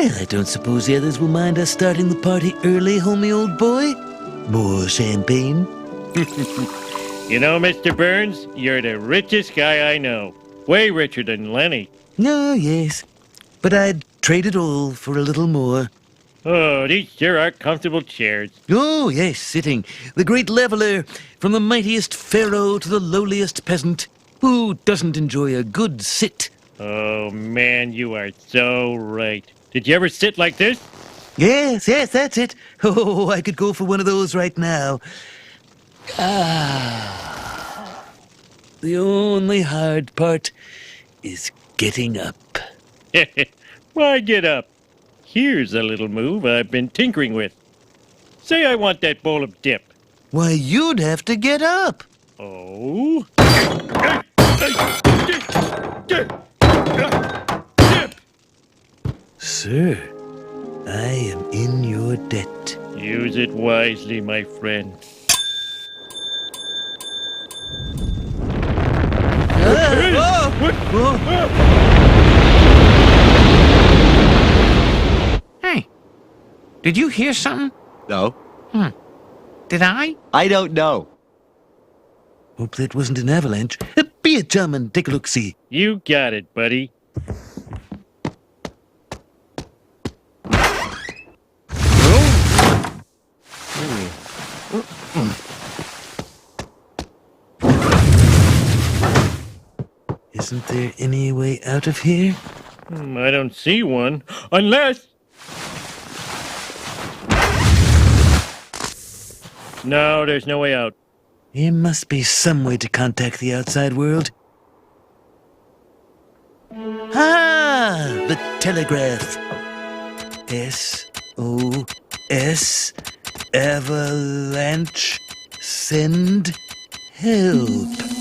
Well, I don't suppose the others will mind us starting the party early, homie old boy. More champagne? You know, Mr. Burns, you're the richest guy I know. Way richer than Lenny. No, yes. But I'd trade it all for a little more. Oh, these sure are comfortable chairs. Oh, yes, sitting. The great leveler, from the mightiest pharaoh to the lowliest peasant. Who doesn't enjoy a good sit? Oh, man, you are so right. Did you ever sit like this? Yes, that's it. Oh, I could go for one of those right now. Ah. The only hard part is getting up. Why get up? Here's a little move I've been tinkering with. Say I want that bowl of dip. Why, you'd have to get up. Oh? Dip! Sir, I am in your debt. Use it wisely, my friend. Hey, did you hear something? No. Did I? I don't know. Hope that wasn't an avalanche. Be a chum and take a look-see. You got it, buddy. Isn't there any way out of here? I don't see one. Unless... No, there's no way out. There must be some way to contact the outside world. Ah! The telegraph. SOS. Avalanche. Send help.